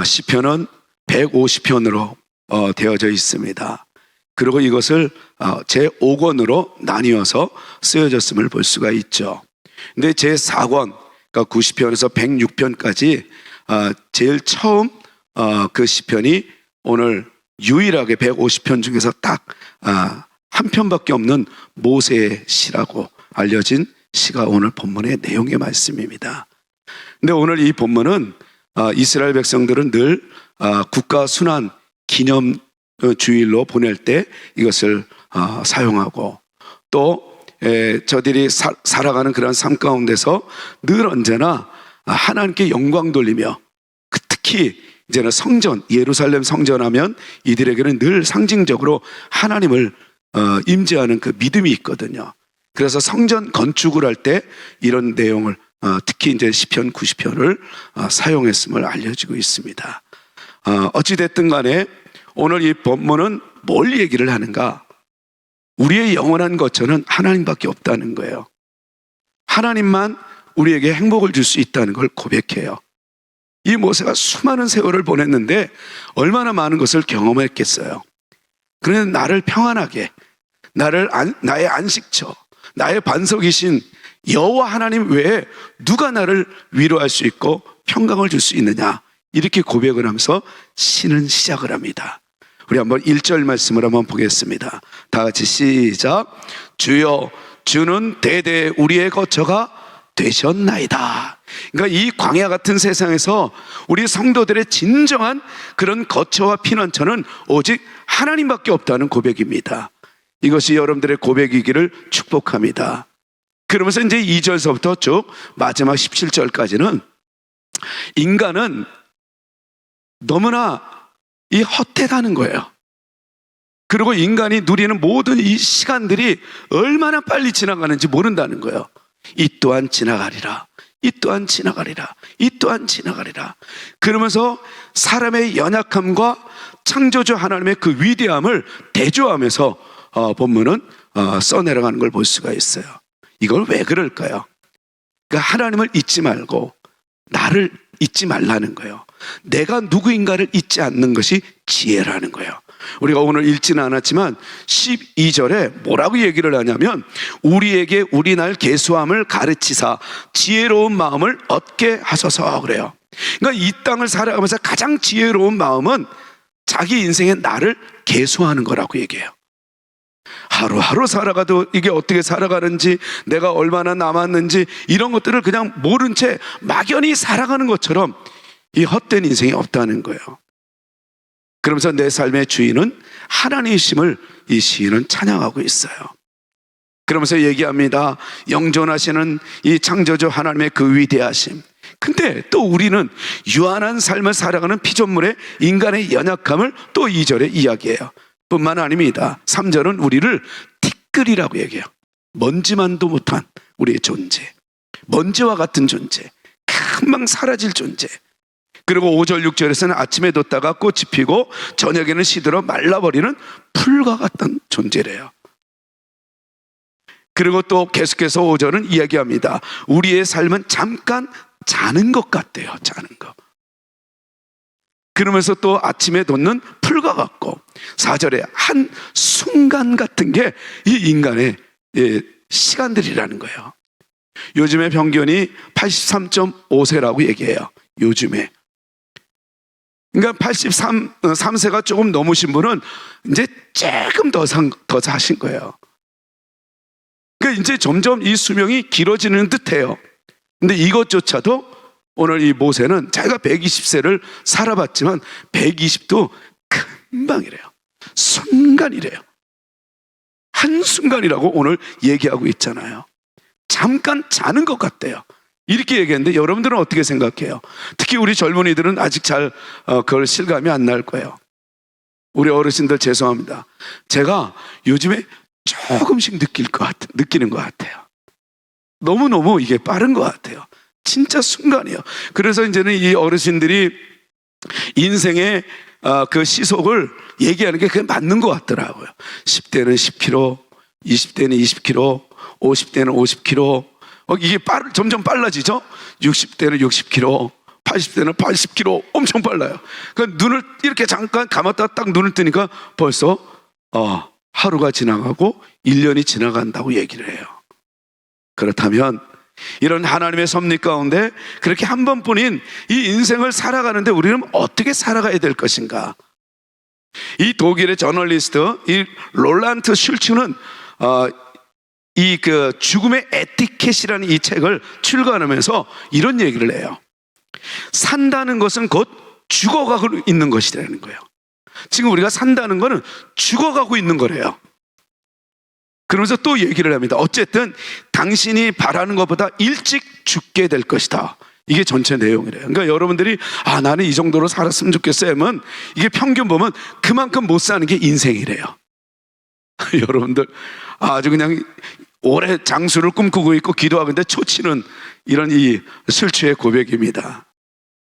시편은 150편으로 되어져 있습니다. 그리고 이것을 제5권으로 나뉘어서 쓰여졌음을 볼 수가 있죠. 근데 제4권, 그러니까 90편에서 106편까지 제일 처음 그 시편이 오늘 유일하게 150편 중에서 딱 한 편밖에 없는 모세의 시라고 알려진 시가 오늘 본문의 내용의 말씀입니다. 근데 오늘 이 본문은 이스라엘 백성들은 늘 국가 순환 기념 주일로 보낼 때 이것을 사용하고 또 저들이 살아가는 그런 삶 가운데서 늘 언제나 하나님께 영광 돌리며 특히 이제는 성전, 예루살렘 성전하면 이들에게는 늘 상징적으로 하나님을 임재하는 그 믿음이 있거든요. 그래서 성전 건축을 할 때 이런 내용을 특히 이제 시편 90편을 사용했음을 알려지고 있습니다. 어찌됐든 간에 오늘 이 본문은 뭘 얘기를 하는가? 우리의 영원한 거처는 하나님밖에 없다는 거예요. 하나님만 우리에게 행복을 줄 수 있다는 걸 고백해요. 이 모세가 수많은 세월을 보냈는데 얼마나 많은 것을 경험했겠어요. 그런데 나를 평안하게, 나의 안식처, 나의 반석이신 여호와 하나님 외에 누가 나를 위로할 수 있고 평강을 줄 수 있느냐, 이렇게 고백을 하면서 시는 시작을 합니다. 우리 한번 1절 말씀을 한번 보겠습니다. 다 같이 시작. 주여, 주는 대대 우리의 거처가 되셨나이다. 그러니까 이 광야 같은 세상에서 우리 성도들의 진정한 그런 거처와 피난처는 오직 하나님밖에 없다는 고백입니다. 이것이 여러분들의 고백이기를 축복합니다. 그러면서 이제 2절서부터 쭉 마지막 17절까지는 인간은 너무나 이 헛되다는 거예요. 그리고 인간이 누리는 모든 이 시간들이 얼마나 빨리 지나가는지 모른다는 거예요. 이 또한 지나가리라, 이 또한 지나가리라, 이 또한 지나가리라. 그러면서 사람의 연약함과 창조주 하나님의 그 위대함을 대조하면서 본문은 써내려가는 걸 볼 수가 있어요. 이걸 왜 그럴까요? 그러니까 하나님을 잊지 말고 나를 잊지 말라는 거예요. 내가 누구인가를 잊지 않는 것이 지혜라는 거예요. 우리가 오늘 읽지는 않았지만 12절에 뭐라고 얘기를 하냐면 우리에게 우리 날 계수함을 가르치사 지혜로운 마음을 얻게 하소서 그래요. 그러니까 이 땅을 살아가면서 가장 지혜로운 마음은 자기 인생의 나를 계수하는 거라고 얘기해요. 하루하루 살아가도 이게 어떻게 살아가는지, 내가 얼마나 남았는지 이런 것들을 그냥 모른 채 막연히 살아가는 것처럼 이 헛된 인생이 없다는 거예요. 그러면서 내 삶의 주인은 하나님이심을 이 시인은 찬양하고 있어요. 그러면서 얘기합니다. 영존하시는 이 창조주 하나님의 그 위대하심. 근데 또 우리는 유한한 삶을 살아가는 피조물의 인간의 연약함을 또 2절에 이야기해요. 뿐만 아닙니다. 3절은 우리를 티끌이라고 얘기해요. 먼지만도 못한 우리의 존재, 먼지와 같은 존재, 금방 사라질 존재. 그리고 5절 6절에서는 아침에 뒀다가 꽃이 피고 저녁에는 시들어 말라버리는 풀과 같은 존재래요. 그리고 또 계속해서 5절은 이야기합니다. 우리의 삶은 잠깐 자는 것 같대요. 자는 것. 그러면서 또 아침에 돋는 풀과 같고 4절에 한 순간 같은 게 이 인간의 시간들이라는 거예요. 요즘에 평균이 83.5세라고 얘기해요. 요즘에. 그러니까 83세가 조금 넘으신 분은 이제 조금 더 사신 거예요. 그러니까 이제 점점 이 수명이 길어지는 듯해요. 근데 이것조차도 오늘 이 모세는 자기가 120세를 살아봤지만 120도 금방이래요. 순간이래요. 한순간이라고 오늘 얘기하고 있잖아요. 잠깐 자는 것 같대요. 이렇게 얘기했는데 여러분들은 어떻게 생각해요? 특히 우리 젊은이들은 아직 잘 그걸 실감이 안 날 거예요. 우리 어르신들 죄송합니다. 제가 요즘에 조금씩 느끼는 것 같아요. 너무너무 이게 빠른 것 같아요. 진짜 순간이에요. 그래서 이제는 이 어르신들이 인생의 그 시속을 얘기하는 게 그게 맞는 것 같더라고요. 10대는 10km, 20대는 20km, 50대는 50km. 이게 점점 빨라지죠? 60대는 60km, 80대는 80km 엄청 빨라요. 그 눈을 이렇게 잠깐 감았다 딱 눈을 뜨니까 벌써 하루가 지나가고 1년이 지나간다고 얘기를 해요. 그렇다면 이런 하나님의 섭리 가운데 그렇게 한 번뿐인 이 인생을 살아가는데 우리는 어떻게 살아가야 될 것인가? 이 독일의 저널리스트 이 롤란트 슐츠는 이 죽음의 에티켓이라는 이 책을 출간하면서 이런 얘기를 해요. 산다는 것은 곧 죽어가고 있는 것이라는 거예요. 지금 우리가 산다는 것은 죽어가고 있는 거래요. 그러면서 또 얘기를 합니다. 어쨌든 당신이 바라는 것보다 일찍 죽게 될 것이다. 이게 전체 내용이래요. 그러니까 여러분들이 나는 이 정도로 살았으면 좋겠어요 하면 이게 평균 보면 그만큼 못 사는 게 인생이래요. 여러분들 아주 그냥 오래 장수를 꿈꾸고 있고 기도하는데 초치는 이런 이 술취의 고백입니다.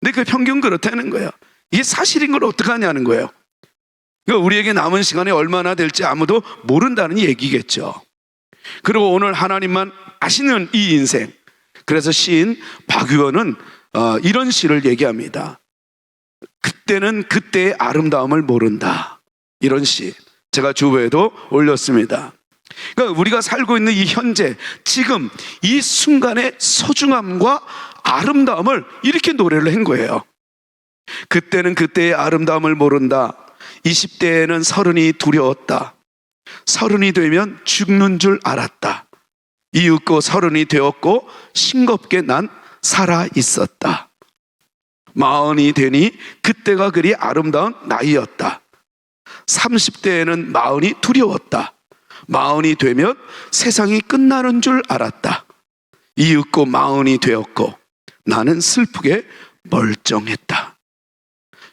근데 그 평균 그렇다는 거예요. 이게 사실인 걸 어떡하냐는 거예요. 그러니까 우리에게 남은 시간이 얼마나 될지 아무도 모른다는 얘기겠죠. 그리고 오늘 하나님만 아시는 이 인생, 그래서 시인 박유원은 이런 시를 얘기합니다. 그때는 그때의 아름다움을 모른다. 이런 시 제가 주보에도 올렸습니다. 그러니까 우리가 살고 있는 이 현재 지금 이 순간의 소중함과 아름다움을 이렇게 노래를 한 거예요. 그때는 그때의 아름다움을 모른다. 20대에는 서른이 두려웠다. 서른이 되면 죽는 줄 알았다. 이윽고 서른이 되었고 싱겁게 난 살아 있었다. 마흔이 되니 그때가 그리 아름다운 나이였다. 30대에는 마흔이 두려웠다. 마흔이 되면 세상이 끝나는 줄 알았다. 이윽고 마흔이 되었고 나는 슬프게 멀쩡했다.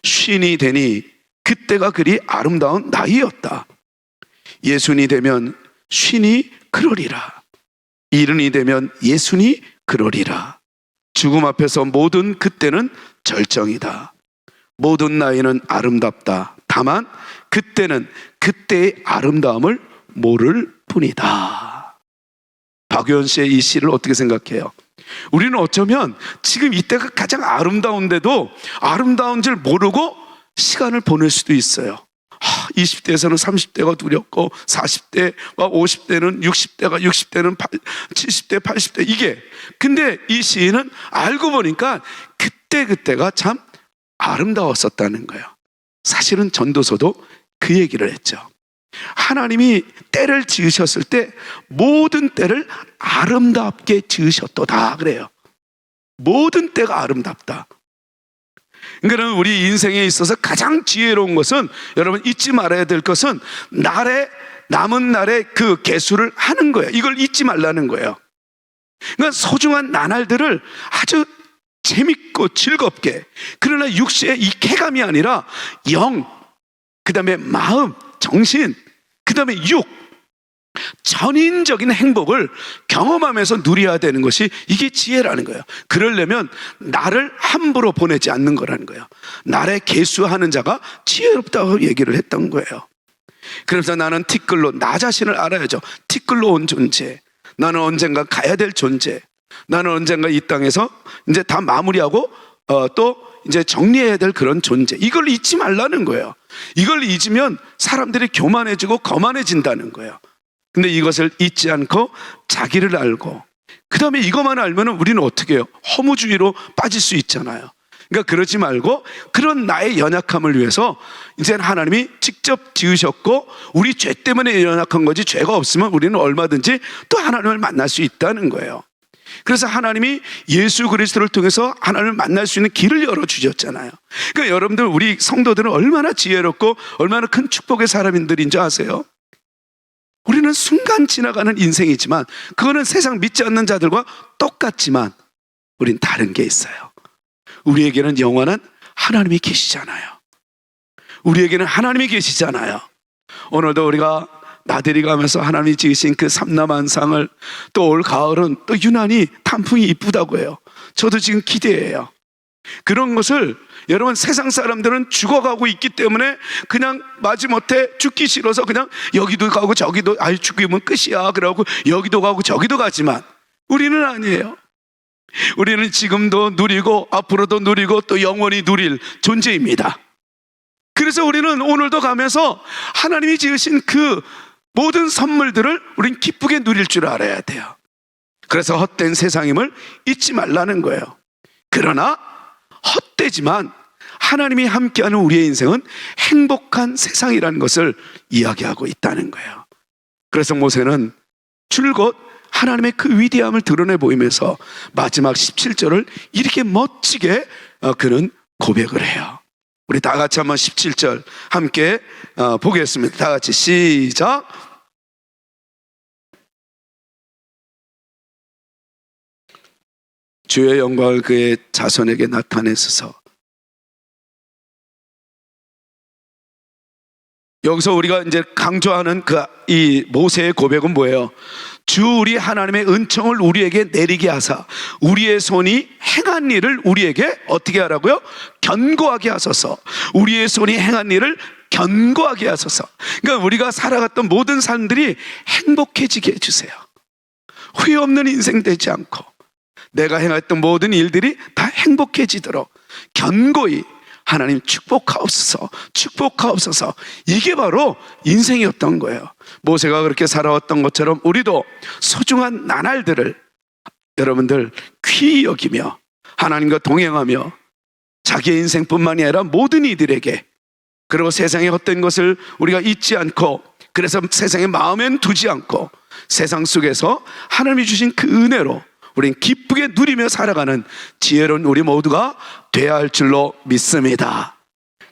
쉰이 되니 그때가 그리 아름다운 나이였다. 예순이 되면 쉰이 그러리라. 일흔이 되면 예순이 그러리라. 죽음 앞에서 모든 그때는 절정이다. 모든 나이는 아름답다. 다만 그때는 그때의 아름다움을 모를 뿐이다. 박유원 씨의 이 시를 어떻게 생각해요? 우리는 어쩌면 지금 이때가 가장 아름다운데도 아름다운 줄 모르고 시간을 보낼 수도 있어요. 20대에서는 30대가 두렵고 40대, 50대는 60대가 60대는 70대, 80대 이게. 근데 이 시인은 알고 보니까 그때가 참 아름다웠었다는 거예요. 사실은 전도서도 그 얘기를 했죠. 하나님이 때를 지으셨을 때 모든 때를 아름답게 지으셨도다 그래요. 모든 때가 아름답다. 그러니까 우리 인생에 있어서 가장 지혜로운 것은 여러분 잊지 말아야 될 것은 남은 날의 그 계수를 하는 거예요. 이걸 잊지 말라는 거예요. 그러니까 소중한 나날들을 아주 재밌고 즐겁게, 그러나 육체의 이 쾌감이 아니라 영, 그 다음에 마음, 정신, 그 다음에 육, 전인적인 행복을 경험하면서 누려야 되는 것이 이게 지혜라는 거예요. 그러려면 나를 함부로 보내지 않는 거라는 거예요. 나를 계수하는 자가 지혜롭다고 얘기를 했던 거예요. 그래서 나는 티끌로 나 자신을 알아야죠. 티끌로 온 존재, 나는 언젠가 가야 될 존재, 나는 언젠가 이 땅에서 이제 다 마무리하고 또 이제 정리해야 될 그런 존재, 이걸 잊지 말라는 거예요. 이걸 잊으면 사람들이 교만해지고 거만해진다는 거예요. 근데 이것을 잊지 않고 자기를 알고 그 다음에 이것만 알면 우리는 어떻게 해요? 허무주의로 빠질 수 있잖아요. 그러니까 그러지 말고 그런 나의 연약함을 위해서 이제 하나님이 직접 지으셨고 우리 죄 때문에 연약한 거지 죄가 없으면 우리는 얼마든지 또 하나님을 만날 수 있다는 거예요. 그래서 하나님이 예수 그리스도를 통해서 하나님을 만날 수 있는 길을 열어주셨잖아요. 그러니까 여러분들 우리 성도들은 얼마나 지혜롭고 얼마나 큰 축복의 사람들인 줄 아세요? 우리는 순간 지나가는 인생이지만 그거는 세상 믿지 않는 자들과 똑같지만 우린 다른 게 있어요. 우리에게는 영원한 하나님이 계시잖아요. 우리에게는 하나님이 계시잖아요. 오늘도 우리가 나들이 가면서 하나님이 지으신 그 삼라만상을 또 올 가을은 또 유난히 단풍이 이쁘다고 해요. 저도 지금 기대해요. 그런 것을 여러분 세상 사람들은 죽어가고 있기 때문에 그냥 마지못해 죽기 싫어서 그냥 여기도 가고 저기도 죽으면 끝이야 그러고 여기도 가고 저기도 가지만 우리는 아니에요. 우리는 지금도 누리고 앞으로도 누리고 또 영원히 누릴 존재입니다. 그래서 우리는 오늘도 가면서 하나님이 지으신 그 모든 선물들을 우린 기쁘게 누릴 줄 알아야 돼요. 그래서 헛된 세상임을 잊지 말라는 거예요. 그러나 헛되지만 하나님이 함께하는 우리의 인생은 행복한 세상이라는 것을 이야기하고 있다는 거예요. 그래서 모세는 줄곧 하나님의 그 위대함을 드러내 보이면서 마지막 17절을 이렇게 멋지게 그는 고백을 해요. 우리 다 같이 한번 17절 함께 보겠습니다. 다 같이 시작. 주의 영광을 그의 자손에게 나타내소서. 여기서 우리가 이제 강조하는 이 모세의 고백은 뭐예요? 주 우리 하나님의 은총을 우리에게 내리게 하사 우리의 손이 행한 일을 우리에게 어떻게 하라고요? 견고하게 하소서. 우리의 손이 행한 일을 견고하게 하소서. 그러니까 우리가 살아갔던 모든 삶들이 행복해지게 해주세요. 후회 없는 인생 되지 않고 내가 행했던 모든 일들이 다 행복해지도록 견고히 하나님 축복하옵소서, 축복하옵소서. 이게 바로 인생이었던 거예요. 모세가 그렇게 살아왔던 것처럼 우리도 소중한 나날들을 여러분들 귀히 여기며 하나님과 동행하며 자기의 인생뿐만이 아니라 모든 이들에게, 그리고 세상의 헛된 것을 우리가 잊지 않고, 그래서 세상의 마음엔 두지 않고 세상 속에서 하나님이 주신 그 은혜로 우린 기쁘게 누리며 살아가는 지혜로운 우리 모두가 돼야 할 줄로 믿습니다.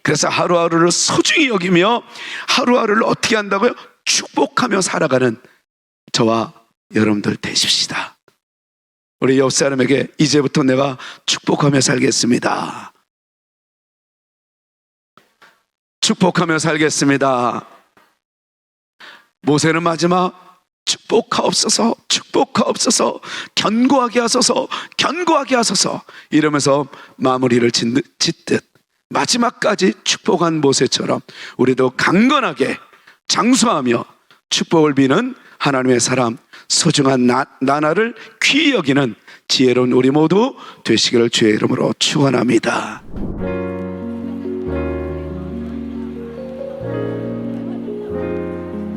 그래서 하루하루를 소중히 여기며 하루하루를 어떻게 한다고요? 축복하며 살아가는 저와 여러분들 되십시다. 우리 옆 사람에게 이제부터 내가 축복하며 살겠습니다. 축복하며 살겠습니다. 모세는 마지막 축복하옵소서, 축복하옵소서, 견고하게 하소서, 견고하게 하소서 이러면서 마무리를 짓듯 마지막까지 축복한 모세처럼 우리도 강건하게 장수하며 축복을 비는 하나님의 사람, 소중한 나날을 귀히 여기는 지혜로운 우리 모두 되시기를 주의 이름으로 축원합니다.